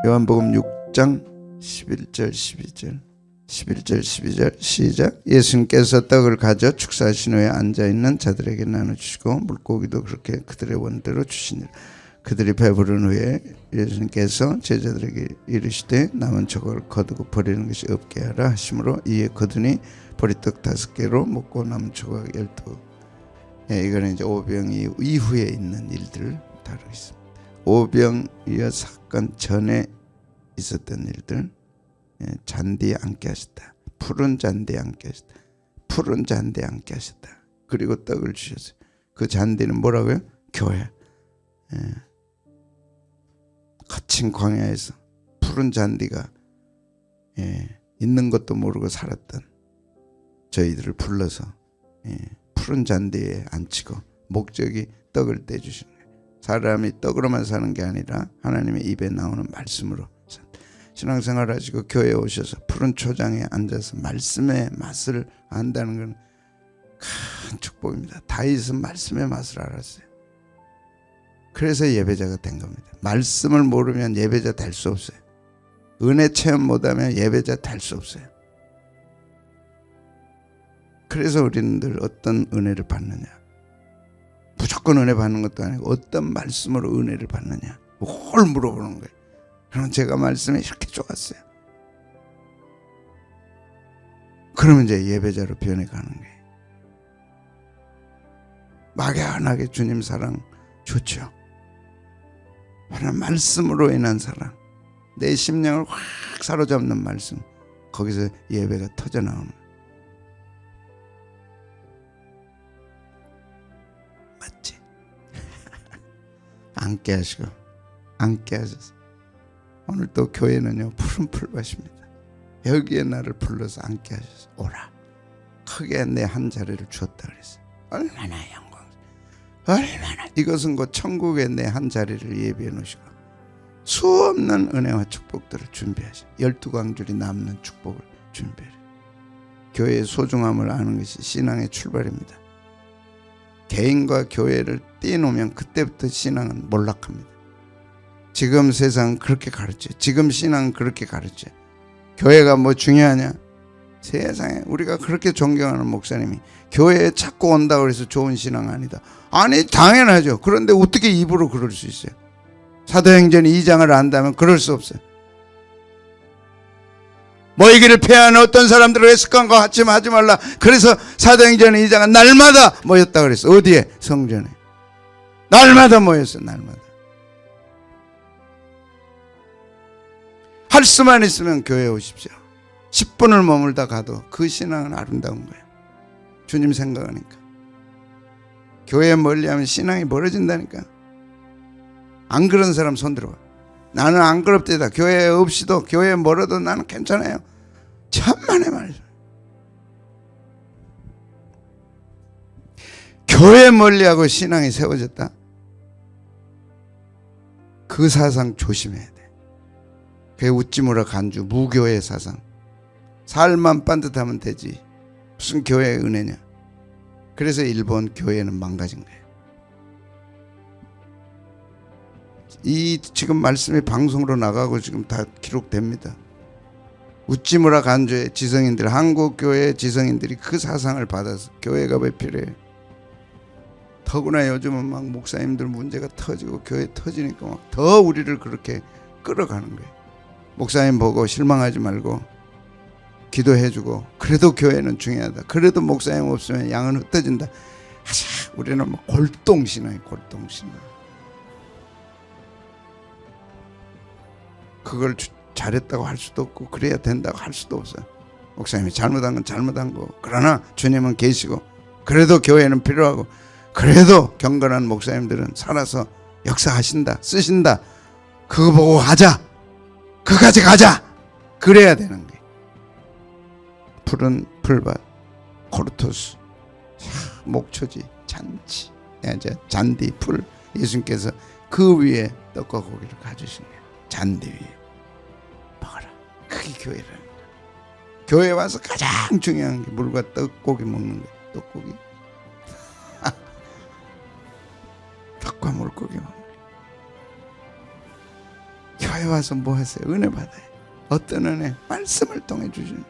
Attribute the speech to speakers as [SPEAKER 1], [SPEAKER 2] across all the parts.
[SPEAKER 1] 요한복음 6장 11절 12절 시작. 예수님께서 떡을 가져 축사하신 후에 앉아있는 자들에게 나눠주시고 물고기도 그렇게 그들의 원대로 주시니라. 그들이 배부른 후에 예수님께서 제자들에게 이르시되 남은 조각을 거두고 버리는 것이 없게 하라 하시므로 이에 거두니 보리떡 5개로 먹고 남은 조각 12. 이거는 이제 오병 이후에 있는 일들을 다루고 있습니다. 오병이어 사건 전에 있었던 일들. 잔디에 앉게 하셨다. 푸른 잔디에 앉게 하셨다. 푸른 잔디에 앉게 하셨다. 그리고 떡을 주셨어요. 그 잔디는 뭐라고요? 교회. 거친 광야에서 푸른 잔디가 있는 것도 모르고 살았던 저희들을 불러서 푸른 잔디에 앉히고 목적이 떡을 떼주시는 거예요. 사람이 떡으로만 사는 게 아니라 하나님의 입에 나오는 말씀으로. 신앙생활 하시고 교회에 오셔서 푸른 초장에 앉아서 말씀의 맛을 안다는 건 큰 축복입니다. 다윗은 말씀의 맛을 알았어요. 그래서 예배자가 된 겁니다. 말씀을 모르면 예배자 될 수 없어요. 은혜 체험 못하면 예배자 될 수 없어요. 그래서 우리는 늘 어떤 은혜를 받느냐, 무조건 은혜 받는 것도 아니고 어떤 말씀으로 은혜를 받느냐 뭘 물어보는 거예요. 그러면 제가 말씀이 이렇게 좋았어요. 그러면 이제 예배자로 변해가는 거예요. 막연하게 주님 사랑 좋죠. 하나님 말씀으로 인한 사랑, 내 심령을 확 사로잡는 말씀, 거기서 예배가 터져나오는 거예요. 맞지? 앉게 하시고 앉게 하셔서 오늘 또 교회는요 푸른 풀밭입니다. 여기에 나를 불러서 앉게 하셔서 오라. 크게 내 한 자리를 주었다 그랬어요. 얼마나 영광, 얼마나. 이것은 곧 천국에 내 한 자리를 예비해 놓으시고 수없는 은혜와 축복들을 준비하셔. 12광줄이 남는 축복을 준비해. 교회의 소중함을 아는 것이 신앙의 출발입니다. 개인과 교회를 떼놓으면 그때부터 신앙은 몰락합니다. 지금 세상은 그렇게 가르쳐요. 지금 신앙은 그렇게 가르쳐요. 교회가 뭐 중요하냐? 세상에 우리가 그렇게 존경하는 목사님이 교회에 자꾸 온다고 해서 좋은 신앙 아니다. 아니 당연하죠. 그런데 어떻게 입으로 그럴 수 있어요? 사도행전 2장을 안다면 그럴 수 없어요. 모이기를 패하는 어떤 사람들을 습관과 하지 말라. 그래서 사도행전 2장은 날마다 모였다 그랬어. 어디에? 성전에. 날마다 모였어. 날마다. 할 수만 있으면 교회에 오십시오. 10분을 머물다 가도 그 신앙은 아름다운 거예요. 주님 생각하니까. 교회에 멀리하면 신앙이 멀어진다니까. 안 그런 사람 손 들어봐. 나는 안 그럽대다. 교회에 없이도 교회에 멀어도 나는 괜찮아요. 천만의 말이죠. 교회 멀리하고 신앙이 세워졌다. 그 사상 조심해야 돼. 그게 웃지무라 간주 무교의 사상. 살만 반듯하면 되지 무슨 교회의 은혜냐. 그래서 일본 교회는 망가진 거예요. 이 지금 말씀이 방송으로 나가고 지금 다 기록됩니다. 웃지무라 간주의 지성인들, 한국교회의 지성인들이 그 사상을 받아서 교회가 왜 필요해요? 더구나 요즘은 막 목사님들 문제가 터지고 교회 터지니까 막 더 우리를 그렇게 끌어가는 거예요. 목사님 보고 실망하지 말고 기도해주고 그래도 교회는 중요하다. 그래도 목사님 없으면 양은 흩어진다. 하자. 우리는 뭐 골동신앙이 골동신앙. 그걸 잘했다고 할 수도 없고 그래야 된다고 할 수도 없어요. 목사님이 잘못한 건 잘못한 거고 그러나 주님은 계시고 그래도 교회는 필요하고 그래도 경건한 목사님들은 살아서 역사하신다. 쓰신다. 그거 보고 가자. 그까지 가자. 그래야 되는 거예요. 푸른 풀밭, 코르토스, 목초지, 잔치, 잔디, 풀. 예수님께서 그 위에 떡과 고기를 가주신 거예요. 잔디 위에 먹어라. 그게 교회라는 거예요. 교회 와서 가장 중요한 게 물과 떡고기 먹는 거예요. 떡고기. 떡과 물고기 먹는 거예요. 교회 와서 뭐 하세요? 은혜 받아요. 어떤 은혜? 말씀을 통해 주시는.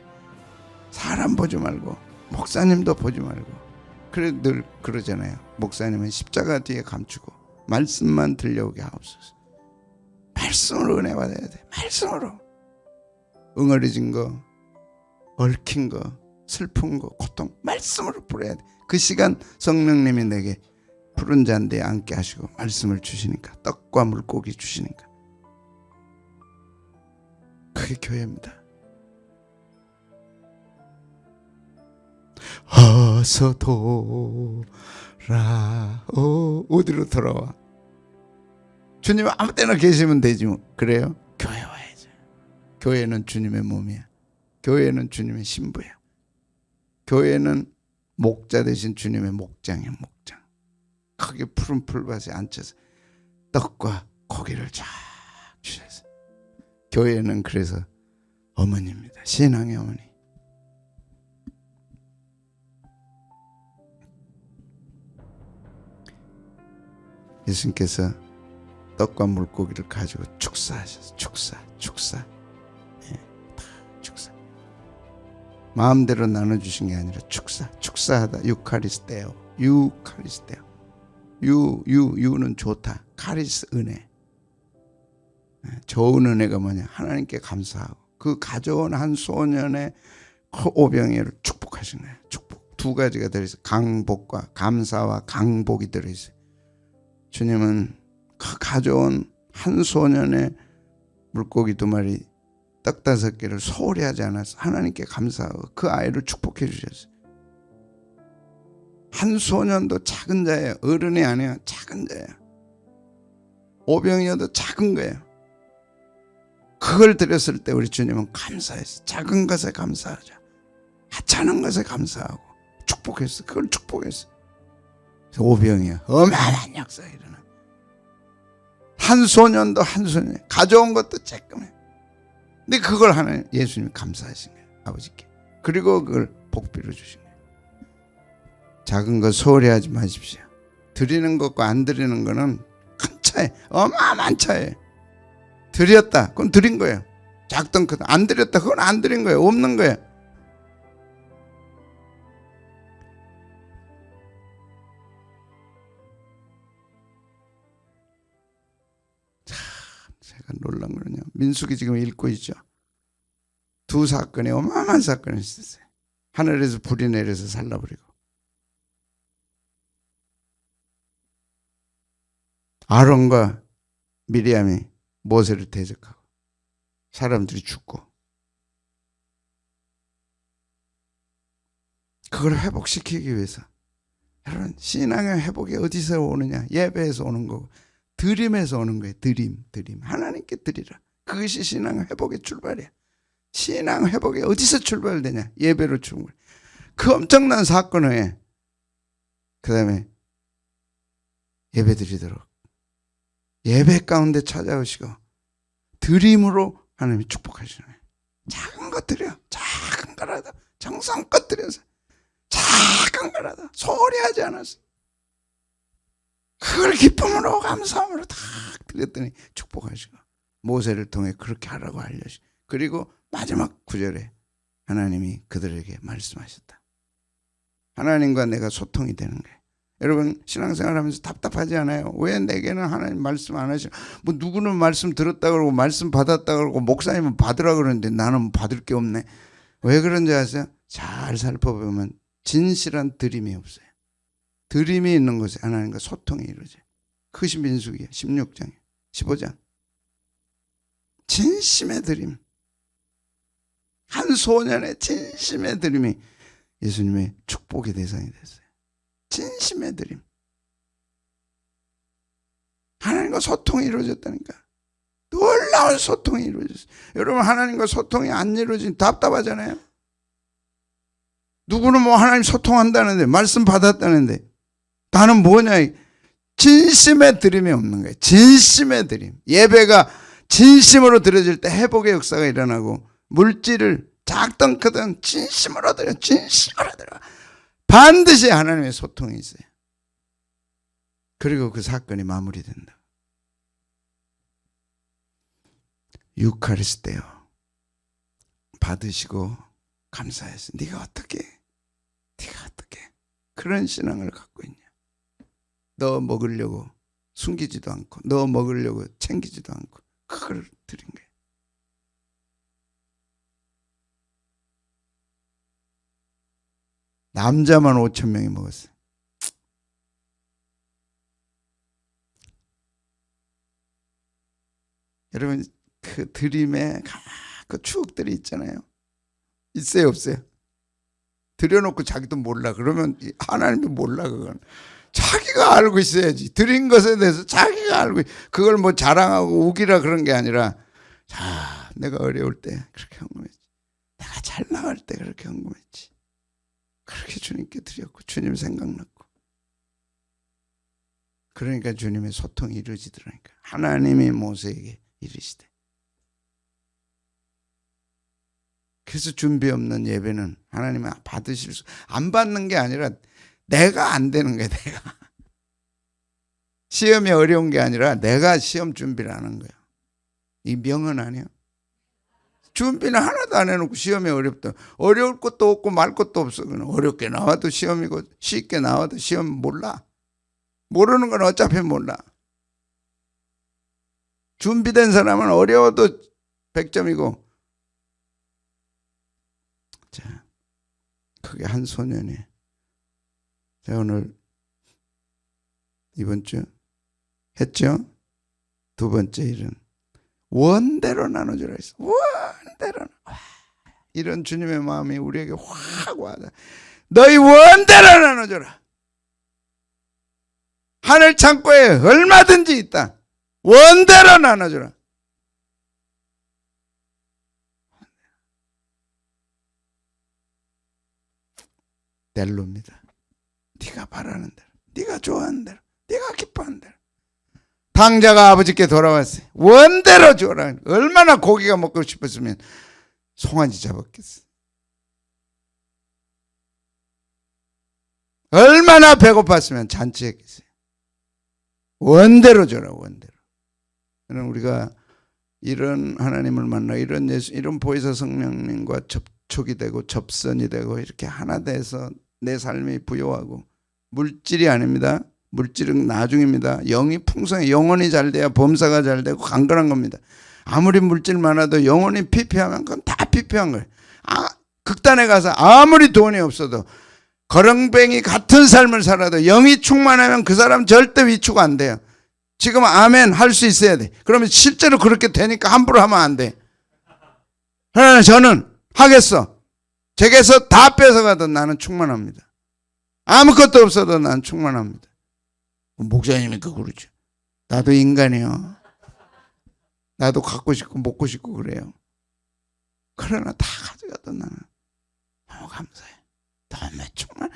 [SPEAKER 1] 사람 보지 말고 목사님도 보지 말고. 그래 늘 그러잖아요. 목사님은 십자가 뒤에 감추고 말씀만 들려오게 하옵소서. 말씀으로 은혜 받아야 돼. 말씀으로. 응어리진 거, 얽힌 거, 슬픈 거, 고통 말씀으로 뿌려야 돼. 그 시간 성령님이 내게 푸른 잔디에 앉게 하시고 말씀을 주시니까, 떡과 물고기 주시니까. 그게 교회입니다. 어서 돌아오. 어디로 돌아와? 주님 아무 때나 계시면 되지 뭐. 그래요? 교회 와야죠. 교회는 주님의 몸이야. 교회는 주님의 신부야. 교회는 목자 대신 주님의 목장이야. 목장. 거기 푸른 풀밭에 앉혀서 떡과 고기를 쫙 주셔서. 교회는 그래서 어머니입니다. 신앙의 어머니. 예수님께서 떡과 물고기를 가지고 축사하셔서 축사. 예, 다 축사. 마음대로 나눠주신 게 아니라 축사하다. 유카리스테오. 유는 좋다. 카리스 은혜. 좋은 은혜가 뭐냐? 하나님께 감사하고 그 가져온 한 소년의 오병이어를 축복하신 거예요. 축복 두 가지가 들어있어요. 강복과 감사와 강복이 들어있어요. 주님은 그 가져온 한 소년의 물고기 2마리 떡 5개를 소홀히 하지 않아서 하나님께 감사하고 그 아이를 축복해 주셨어요. 한 소년도 작은 자예요. 어른이 아니에요. 작은 자예요. 오병이어도 작은 거예요. 그걸 드렸을 때 우리 주님은 감사했어요. 작은 것에 감사하자. 하찮은 것에 감사하고 축복했어요. 그걸 축복했어요. 오병이어 어마어마한 역사가 일어나. 한 소년도 한 소년 가져온 것도 쬐끔해. 근데 그걸 하나님 예수님이 감사하신 거예요. 아버지께. 그리고 그걸 복비로 주신 거예요. 작은 것 소홀히 하지 마십시오. 드리는 것과 안 드리는 거는 큰 차이, 어마어마한 차이. 드렸다, 그건 드린 거예요. 작든 크든. 안 드렸다, 그건 안 드린 거예요. 없는 거예요. 참 제가 놀란 거는요, 민수기 지금 읽고 있죠. 2 사건이 어마어마한 사건이 있었어요. 하늘에서 불이 내려서 살라버리고, 아론과 미리암이 모세를 대적하고 사람들이 죽고, 그걸 회복시키기 위해서. 여러분, 신앙의 회복이 어디서 오느냐? 예배에서 오는 거고 드림에서 오는 거예요. 드림. 하나님께 드리라. 그것이 신앙 회복의 출발이야. 신앙 회복이 어디서 출발되냐? 예배로 출발. 그 엄청난 사건 후에 그 다음에 예배 드리도록 예배 가운데 찾아오시고 드림으로 하나님이 축복하시는 거예요. 작은 것 드려. 작은 거라도 정성껏 드려서 작은 거라도 소홀히 하지 않았어. 그걸 기쁨으로 감사함으로 다 드렸더니 축복하시고 모세를 통해 그렇게 하라고 알려주시고, 그리고 마지막 9절에 하나님이 그들에게 말씀하셨다. 하나님과 내가 소통이 되는 거예요. 여러분, 신앙생활하면서 답답하지 않아요? 왜 내게는 하나님 말씀 안 하시나? 뭐 누구는 말씀 들었다 그러고 말씀 받았다 그러고 목사님은 받으라 그러는데 나는 받을 게 없네. 왜 그런지 아세요? 잘 살펴보면 진실한 드림이 없어요. 드림이 있는 곳에 하나님과 소통이 이루어져요. 그것이 민수기야. 16장 15장. 진심의 드림, 한 소년의 진심의 드림이 예수님의 축복의 대상이 됐어요. 진심의 드림. 하나님과 소통이 이루어졌다니까. 놀라운 소통이 이루어졌어요. 여러분, 하나님과 소통이 안 이루어지면 답답하잖아요. 누구는 뭐 하나님 소통한다는데, 말씀 받았다는데, 나는 뭐냐? 진심의 드림이 없는 거예요. 진심의 드림. 예배가 진심으로 드려질 때 회복의 역사가 일어나고, 물질을 작든 크든 진심으로 드려. 진심으로 드려. 반드시 하나님의 소통이 있어요. 그리고 그 사건이 마무리된다. 유카리스테요 받으시고 감사해서 네가 어떻게 그런 신앙을 갖고 있냐. 너 먹으려고 숨기지도 않고 너 먹으려고 챙기지도 않고 그걸 드린 거예요. 남자만 5,000명이 먹었어요. 여러분 그 드림에 그 추억들이 있잖아요. 있어요 없어요? 드려놓고 자기도 몰라 그러면 하나님도 몰라. 그건 자기가 알고 있어야지. 드린 것에 대해서 자기가 알고 그걸 뭐 자랑하고 우기라 그런 게 아니라 자 내가 어려울 때 그렇게 헌금했지. 내가 잘 나갈 때 그렇게 헌금했지. 그렇게 주님께 드렸고 주님 생각났고 그러니까 주님의 소통이 이루어지더라니까. 하나님이 모세에게 이르시되. 그래서 준비 없는 예배는 하나님이 받으실 수 안 받는 게 아니라 내가 안 되는 거야. 내가 시험이 어려운 게 아니라 내가 시험 준비를 하는 거야. 이 명언 아니야? 준비는 하나도 안 해놓고 시험이 어렵다. 어려울 것도 없고 말 것도 없어. 어렵게 나와도 시험이고 쉽게 나와도 시험 몰라. 모르는 건 어차피 몰라. 준비된 사람은 어려워도 100점이고. 자, 그게 한 소년이. 자, 오늘 이번 주 했죠? 두 번째 일은 원대로 나눠주라 했어. 원대로. 이런 주님의 마음이 우리에게 확 와다. 너희 원대로 나눠줘라. 하늘 창고에 얼마든지 있다. 원대로 나눠줘라. 델로입니다. 네가 바라는 대로, 네가 좋아하는 대로, 네가 기뻐하는 대로. 당자가 아버지께 돌아왔어요. 원대로 줘라. 얼마나 고기가 먹고 싶었으면 송아지 잡았겠어. 얼마나 배고팠으면 잔치했겠어요. 원대로 줘라. 원대로. 우리가 이런 하나님을 만나 이런 예수, 이런 보혜사 성령님과 접촉이 되고 접선이 되고 이렇게 하나 돼서 내 삶이 부여하고, 물질이 아닙니다. 물질은 나중입니다. 영이 풍성해. 영혼이 잘 돼야 범사가 잘 되고 강건한 겁니다. 아무리 물질 많아도 영혼이 피폐하면 그건 다 피폐한 거예요. 극단에 가서 아무리 돈이 없어도 거렁뱅이 같은 삶을 살아도 영이 충만하면 그 사람 절대 위축 안 돼요. 지금 아멘 할 수 있어야 돼. 그러면 실제로 그렇게 되니까 함부로 하면 안 돼. 그러나 저는 하겠어. 제게서 다 뺏어가도 나는 충만합니다. 아무것도 없어도 나는 충만합니다. 목사님이니까 그러죠. 나도 인간이요. 나도 갖고 싶고 먹고 싶고 그래요. 그러나 다 가져가도 나는 너무 감사해. 너무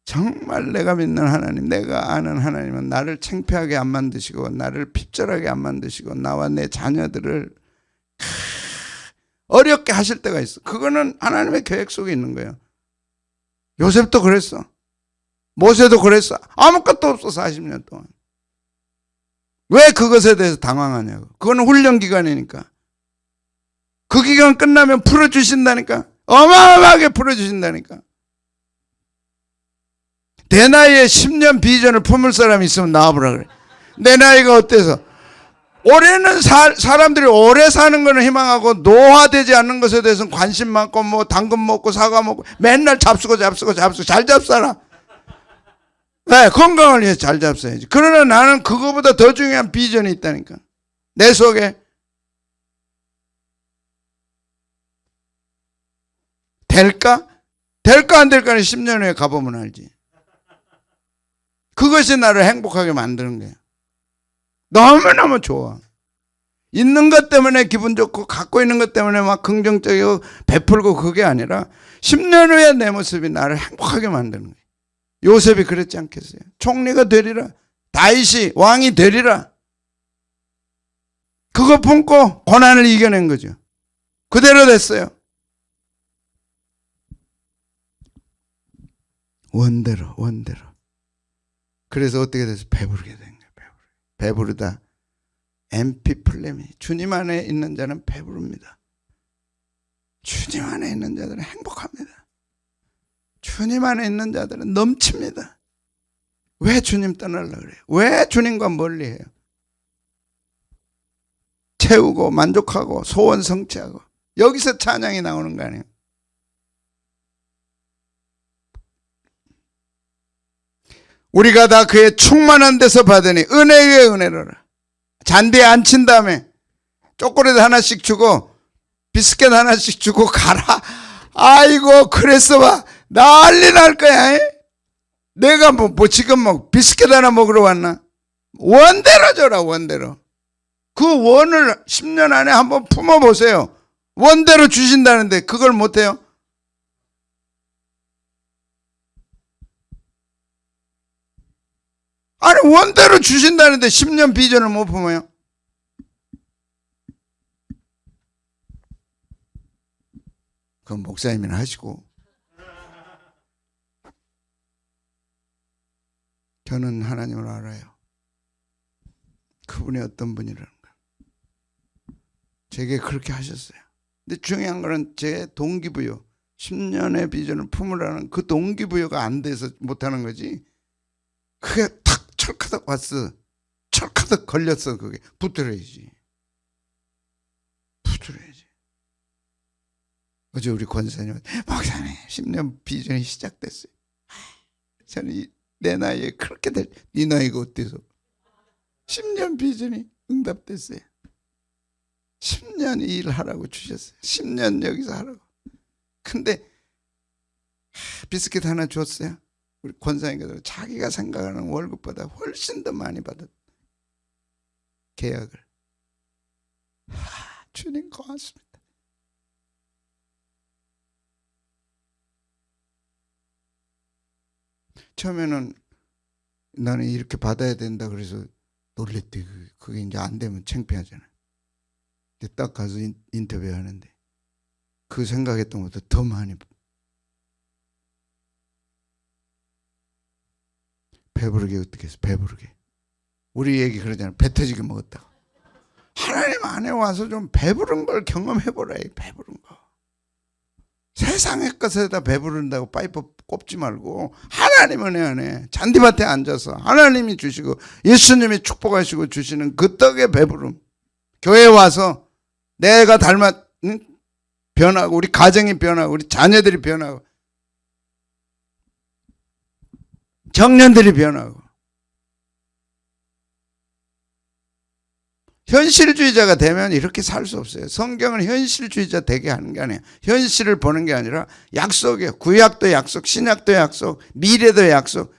[SPEAKER 1] 정말 내가 믿는 하나님, 내가 아는 하나님은 나를 창피하게 안 만드시고 나를 핍절하게 안 만드시고 나와 내 자녀들을 어렵게 하실 때가 있어. 그거는 하나님의 계획 속에 있는 거예요. 요셉도 그랬어. 모세도 그랬어. 아무것도 없어 40년 동안. 왜 그것에 대해서 당황하냐고. 그거는 훈련 기간이니까. 그 기간 끝나면 풀어주신다니까. 어마어마하게 풀어주신다니까. 내 나이에 10년 비전을 품을 사람이 있으면 나와보라 그래. 내 나이가 어때서? 올해는 사람들이 오래 사는 거는 희망하고 노화되지 않는 것에 대해서는 관심 많고 뭐 당근 먹고 사과 먹고 맨날 잡수고 잘 잡숴라. 네, 건강을 위해서 잘 잡숴야지. 그러나 나는 그거보다 더 중요한 비전이 있다니까. 내 속에. 될까? 될까 안 될까는 10년 후에 가보면 알지. 그것이 나를 행복하게 만드는 거야. 너무너무 좋아. 있는 것 때문에 기분 좋고 갖고 있는 것 때문에 막 긍정적이고 베풀고 그게 아니라 10년 후에 내 모습이 나를 행복하게 만드는 거야. 요셉이 그랬지 않겠어요? 총리가 되리라. 다윗이 왕이 되리라. 그거 품고 고난을 이겨낸 거죠. 그대로 됐어요. 원대로. 그래서 어떻게 돼서 배부르게 된 거예요. 배부르다. 엠피플레미. 주님 안에 있는 자는 배부릅니다. 주님 안에 있는 자들은 행복합니다. 주님 안에 있는 자들은 넘칩니다. 왜 주님 떠나려고 그래요? 왜 주님과 멀리해요? 채우고 만족하고 소원 성취하고 여기서 찬양이 나오는 거 아니에요? 우리가 다 그의 충만한 데서 받으니 은혜에 은혜로라. 잔디에 앉힌 다음에 초콜릿 하나씩 주고 비스켓 하나씩 주고 가라. 아이고 그래서 봐 난리 날 거야. 내가 뭐 지금 뭐 비스켓 하나 먹으러 왔나? 원대로 줘라. 원대로. 그 원을 10년 안에 한번 품어보세요. 원대로 주신다는데 그걸 못해요? 아니 원대로 주신다는데 10년 비전을 못 품어요? 그건 목사님이나 하시고 저는 하나님을 알아요. 그분이 어떤 분이라는 걸 제게 그렇게 하셨어요. 근데 중요한 거는 제 동기부여 10년의 비전을 품으라는 그 동기부여가 안 돼서 못하는 거지. 그게 탁 철카덕 왔어. 철카덕 걸렸어. 그게 붙들어야지. 붙들어야지. 어제 우리 권사님 목사님 10년 비전이 시작됐어요. 저는 내 나이에 그렇게 네 나이가 어때서 10년 비전이 응답됐어요. 10년 일하라고 주셨어요. 10년 여기서 하라고. 근데 비스킷 하나 줬어요. 우리 권사님께서 자기가 생각하는 월급보다 훨씬 더 많이 받았 계약을. 주님 고맙습니다. 처음에는 나는 이렇게 받아야 된다 그래서 놀랬대. 그게 이제 안 되면 창피하잖아. 근데 딱 가서 인터뷰하는데 그 생각했던 것보다 더 많이 배부르게 어떻게 해서 배부르게. 우리 얘기 그러잖아. 배 터지게 먹었다고. 하나님 안에 와서 좀 배부른 걸 경험해보라. 배부른 거. 세상의 것에다 배부른다고 파이프 꼽지 말고 하나님 은혜 안에 잔디밭에 앉아서 하나님이 주시고 예수님이 축복하시고 주시는 그 떡의 배부름. 교회에 와서 내가 변하고 우리 가정이 변하고 우리 자녀들이 변하고 청년들이 변하고. 현실주의자가 되면 이렇게 살 수 없어요. 성경은 현실주의자 되게 하는 게 아니에요. 현실을 보는 게 아니라 약속이에요. 구약도 약속, 신약도 약속, 미래도 약속.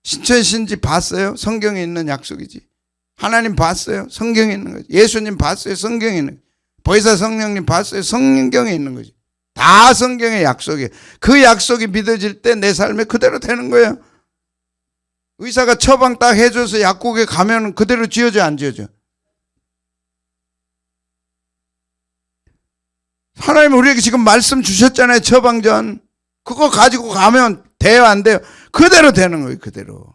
[SPEAKER 1] 신천신지 봤어요? 성경에 있는 약속이지. 하나님 봤어요? 성경에 있는 거지. 예수님 봤어요? 성경에 있는 거지. 보혜사 성령님 봤어요? 성경에 있는 거지. 다 성경의 약속이에요. 그 약속이 믿어질 때 내 삶에 그대로 되는 거예요. 의사가 처방 딱 해줘서 약국에 가면 그대로 지어져 안 지어져? 하나님 우리에게 지금 말씀 주셨잖아요. 처방전. 그거 가지고 가면 돼요 안 돼요? 그대로 되는 거예요. 그대로.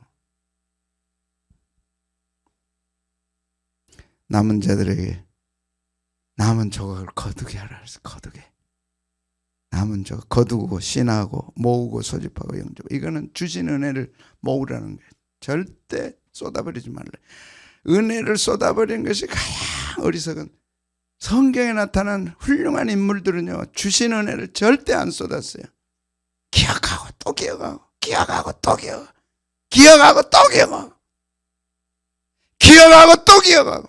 [SPEAKER 1] 남은 자들에게 남은 조각을 거두게 하라 그래서 거두게. 남은 조각 거두고 신하고 모으고 소집하고 영접하고. 이거는 주신 은혜를 모으라는 거예요. 절대 쏟아버리지 말래. 은혜를 쏟아버리는 것이 가장 어리석은. 성경에 나타난 훌륭한 인물들은요 주신 은혜를 절대 안 쏟았어요. 기억하고 또 기억하고 기억하고 또 기억하고 기억하고 또 기억하고 기억하고 또 기억하고.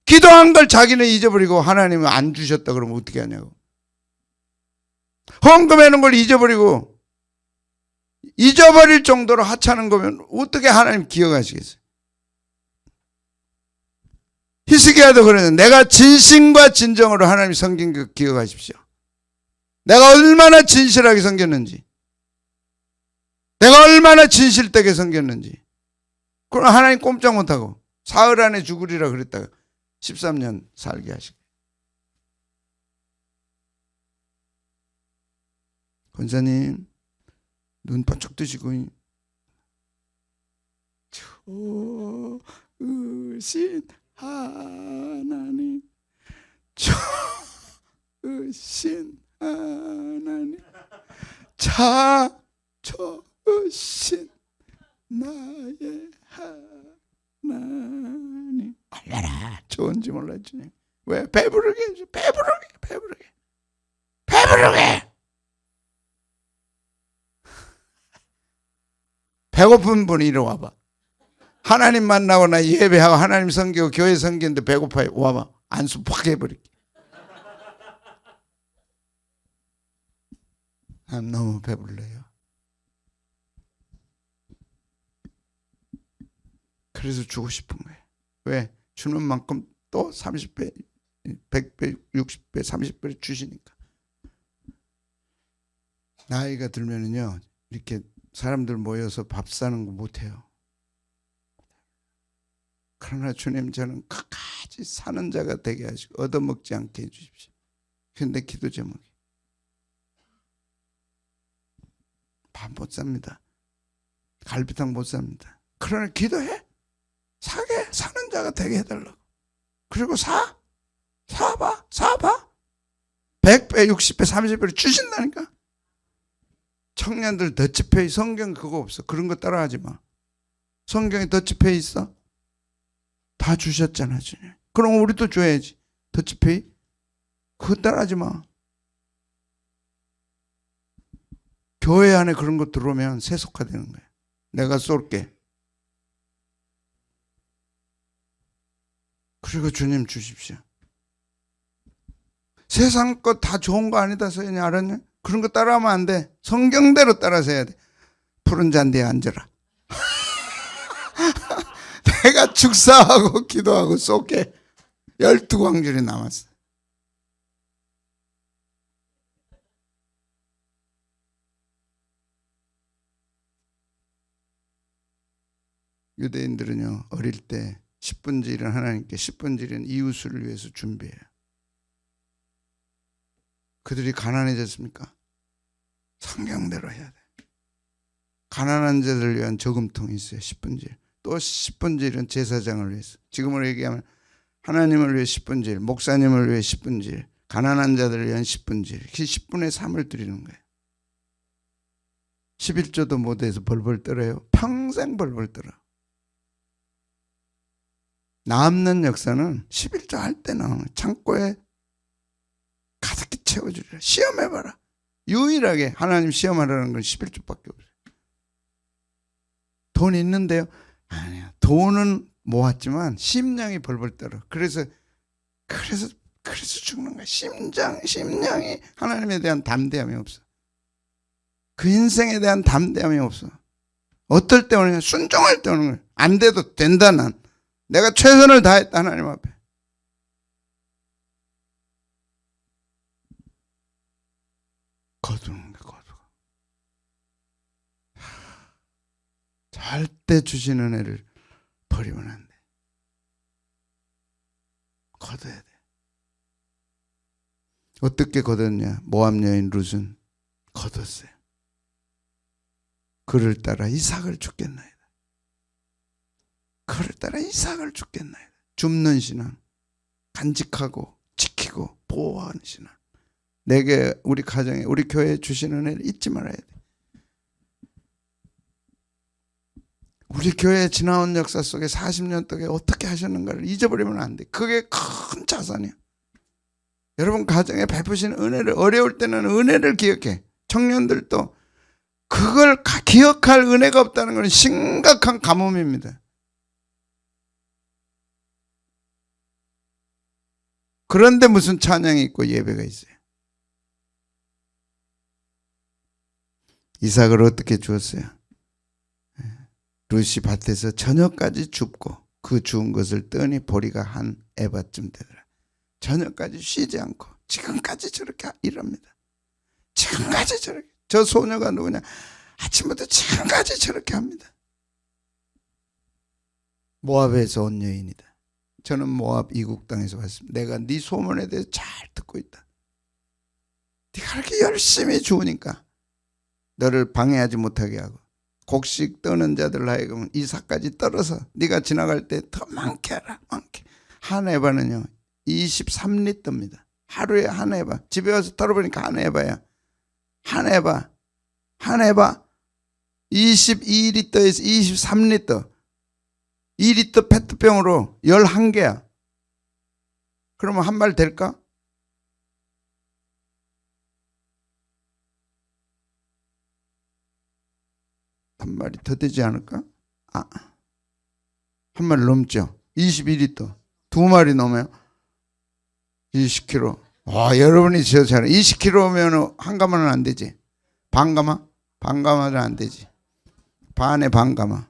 [SPEAKER 1] 기도한 걸 자기는 잊어버리고 하나님은 안 주셨다 그러면 어떻게 하냐고. 헌금하는 걸 잊어버리고 잊어버릴 정도로 하찮은 거면 어떻게 하나님 기억하시겠어요? 히스기야도 그러는데 내가 진심과 진정으로 하나님 섬긴 거 기억하십시오. 내가 얼마나 진실하게 섬겼는지, 내가 얼마나 진실되게 섬겼는지. 그럼 하나님 꼼짝 못하고 사흘 안에 죽으리라 그랬다가 13년 살게 하시고. 권사님 눈 번쩍 뜨시고 신 하나님, 좋으신 하나님, 좋으신 나의 하나님. 얼마나 좋은지 몰라 주님. 왜? 배부르게 해줘. 배부르게. 배고픈 분이 이리 와봐. 하나님 만나거나 예배하고 하나님 섬기고 교회 섬기는데 배고파요. 와봐. 안수 팍 해버릴게. 난 너무 배불러요. 그래서 주고 싶은 거예요. 왜? 주는 만큼 또 30배, 100배, 60배, 30배를 주시니까. 나이가 들면은요, 이렇게 사람들 모여서 밥 사는 거 못해요. 그러나 주님, 저는 끝까지 사는 자가 되게 하시고 얻어먹지 않게 해주십시오. 그런데 기도 제목이 밥 못 삽니다. 갈비탕 못 삽니다. 그러나 기도해. 사게, 사는 자가 되게 해달라고. 그리고 사봐. 100배, 60배, 30배를 주신다니까. 청년들 더치페이, 성경 그거 없어. 그런 거 따라하지 마. 성경에 더치페이 있어? 다 주셨잖아, 주님. 그럼 우리도 줘야지. 더치페이? 그거 따라하지 마. 교회 안에 그런 거 들어오면 세속화되는 거야. 내가 쏠게. 그리고 주님 주십시오. 세상 것 다 좋은 거 아니다, 서연이 알았냐? 그런 거 따라하면 안 돼. 성경대로 따라서 해야 돼. 푸른 잔디에 앉아라. 내가 축사하고 기도하고 쏠게. 12광줄이 남았어. 유대인들은요, 어릴 때 10분질은 하나님께, 10분질은 이웃을 위해서 준비해요. 그들이 가난해졌습니까? 성경대로 해야 돼. 가난한 자들을 위한 저금통이 있어요. 10분질. 또 10분질은 제사장을 위해서. 지금으로 얘기하면 하나님을 위해 10분질, 목사님을 위해 10분질, 가난한 자들을 위한 10분질. 그 10분의 3을 드리는 거예요. 11조도 못해서 벌벌 떨어요. 평생 벌벌 떨어. 남는 역사는 11조 할 때는 창고에 가득히 채워주리라. 시험해봐라. 유일하게 하나님 시험하라는 건 11조밖에 없어요. 돈 있는데요? 아니야. 돈은 모았지만 심령이 벌벌 떨어. 그래서 죽는 거야. 심령이 하나님에 대한 담대함이 없어. 그 인생에 대한 담대함이 없어. 어떨 때 오느냐? 순종할 때 오는 거야. 안 돼도 된다, 난. 내가 최선을 다했다, 하나님 앞에. 거두는 거야, 거두고. 절대 주시는 애를 버리면 안 돼. 거둬야 돼. 어떻게 거뒀냐? 모압 여인 룻은 거뒀어요. 그를 따라 이삭을 죽겠나이다. 그를 따라 이삭을 죽겠나이다. 줍는 신앙, 간직하고 지키고 보호하는 신앙. 내게, 우리 가정에, 우리 교회에 주시는 애를 잊지 말아야 돼. 우리 교회에 지나온 역사 속에 40년 동안 어떻게 하셨는가를 잊어버리면 안 돼. 그게 큰 자산이야. 여러분 가정에 베푸신 은혜를, 어려울 때는 은혜를 기억해. 청년들도 그걸 기억할 은혜가 없다는 건 심각한 가뭄입니다. 그런데 무슨 찬양이 있고 예배가 있어요. 이삭을 어떻게 주었어요? 룻이 밭에서 저녁까지 줍고 그 주운 것을 떠니 보리가 한 에바쯤 되더라. 저녁까지 쉬지 않고 지금까지 저렇게 일합니다. 지금까지 저렇게. 저 소녀가 누구냐? 아침부터 지금까지 저렇게 합니다. 모압에서 온 여인이다. 저는 모압 이국 땅에서 왔습니다. 내가 네 소문에 대해서 잘 듣고 있다. 네가 그렇게 열심히 주우니까 너를 방해하지 못하게 하고 곡식 떠는 자들 하여금 이삭까지 떨어서 네가 지나갈 때 더 많게 하라. 많게. 한 에바는요 23리터입니다. 하루에 한 에바. 집에 와서 털어보니까 한 에바야. 한 에바 22리터에서 23리터. 2리터 페트병으로 11개야. 그러면 한 말 될까? 한 마리 더 되지 않을까? 한 마리 넘죠. 22리터. 두 마리 넘어요. 20kg. 와, 여러분이 저 잘해. 20kg면 한 가마는 안 되지. 반 가마? 반 가마는 안 되지. 반에 반 가마.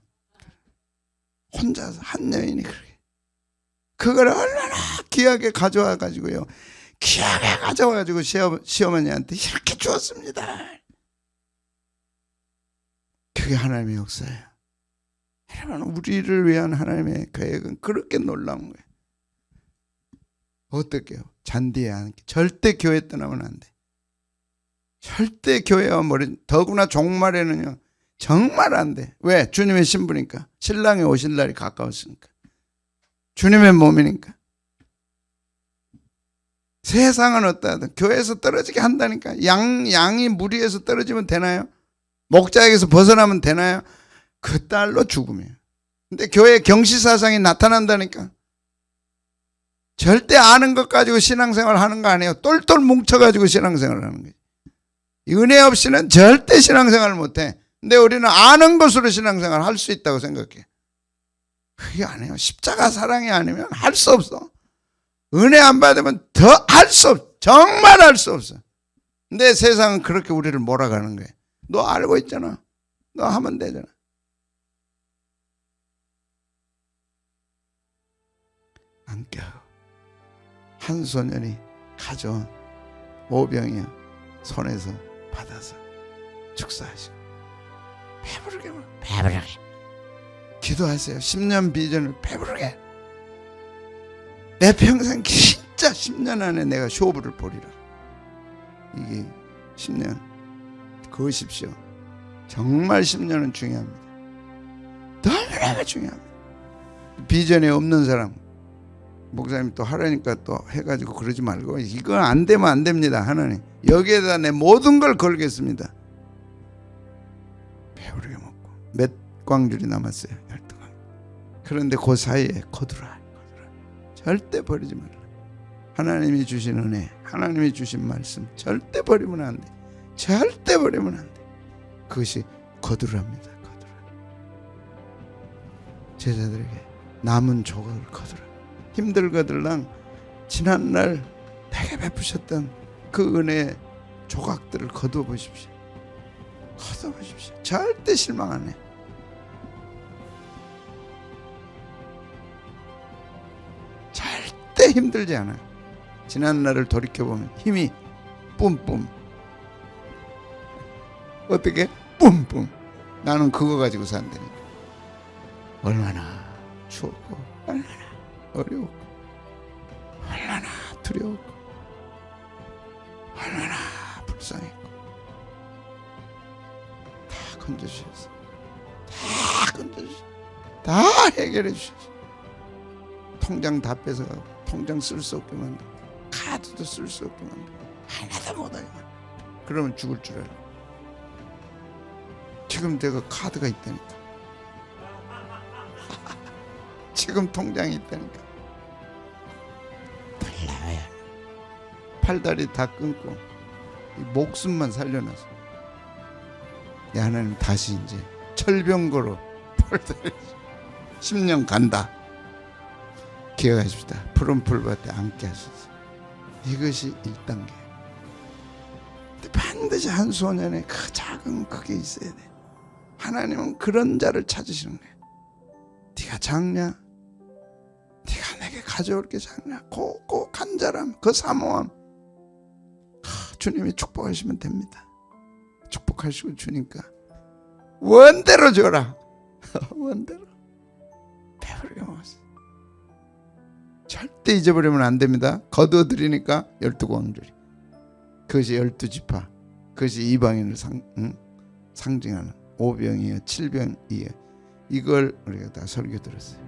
[SPEAKER 1] 혼자서 한 여인이 그렇게. 그걸 얼마나 귀하게 가져와 가지고요. 귀하게 가져와 가지고 시어머니한테 이렇게 주었습니다. 그게 하나님의 역사예요. 여러분, 우리를 위한 하나님의 계획은 그렇게 놀라운 거예요. 어떻게요? 잔디에 앉게. 절대 교회 떠나면 안 돼. 절대 교회와 더구나 종말에는요 정말 안 돼. 왜? 주님의 신부니까. 신랑이 오실 날이 가까웠으니까. 주님의 몸이니까. 세상은 어떠하든 교회에서 떨어지게 한다니까. 양이 무리에서 떨어지면 되나요? 목자에게서 벗어나면 되나요? 그 딸로 죽음이에요. 근데 교회 경시사상이 나타난다니까. 절대 아는 것 가지고 신앙생활 하는 거 아니에요. 똘똘 뭉쳐가지고 신앙생활 하는 거예요. 은혜 없이는 절대 신앙생활 못해. 근데 우리는 아는 것으로 신앙생활 할 수 있다고 생각해. 그게 아니에요. 십자가 사랑이 아니면 할 수 없어. 은혜 안 받으면 더 할 수 없어. 정말 할 수 없어. 근데 세상은 그렇게 우리를 몰아가는 거예요. 너 알고 있잖아. 너 하면 되잖아. 안 껴. 한 소년이 가져온 오병이어 손에서 받아서 축사하시고 배부르게 기도하세요. 10년 비전을 배부르게. 내 평생 진짜 10년 안에 내가 쇼부를 보리라. 이게 10년 그으십시오. 정말 10년은 중요합니다. 너무나 중요합니다. 비전이 없는 사람, 목사님 또 하라니까 또 해가지고 그러지 말고, 이거 안 되면 안 됩니다. 하나님 여기에다 내 모든 걸 걸겠습니다. 배부르게 먹고 몇 광줄이 남았어요. 12광. 그런데 그 사이에 거두라. 절대 버리지 말라. 하나님이 주신 은혜, 하나님이 주신 말씀 절대 버리면 안 돼. 절대 버리면 안 돼. 그것이 거두랍니다. 거두라. 제자들에게 남은 조각을 거두라. 힘들거들랑 지난날 내게 베푸셨던 그 은혜의 조각들을 거두어 보십시오. 거두어 보십시오. 절대 실망 안 해. 절대 힘들지 않아요. 지난날을 돌이켜보면 힘이 뿜뿜. 어떻게? 뿜뿜. 나는 그거 가지고 산다니까. 얼마나 추웠고, 얼마나 어려웠고, 얼마나 두려웠고, 얼마나 불쌍했고, 다 건져주셨어. 다 건져주셨어. 다 해결해 주셨어. 통장 다 뺏어가고, 통장 쓸 수 없게 만들고, 카드도 쓸 수 없게 만들고, 하나도 못하게 만들고. 그러면 죽을 줄 알아. 지금 내가 카드가 있다니까. 지금 통장이 있다니까. 달라요. 팔다리 다 끊고 목숨만 살려놔서, 야, 하나님 다시 이제 철병거로 팔다리 10년 간다. 기억하십시다. 푸른 풀밭에 앉게 하소서. 이것이 1단계. 반드시 한 소년의 그 작은 그게 있어야 돼. 하나님은 그런 자를 찾으시는 거예요. 네가 작냐? 네가 내게 가져올 게 작냐? 그 간절함, 그 사모함, 주님이 축복하시면 됩니다. 축복하시고 주니까 원대로 줘라. 원대로 배부르게 먹었어. 절대 잊어버리면 안 됩니다. 거두어드리니까 12광줄이. 그것이 12지파, 그것이 이방인을 상징하는 오병이어 7병이어. 이걸 우리가 다 설교 들었어요.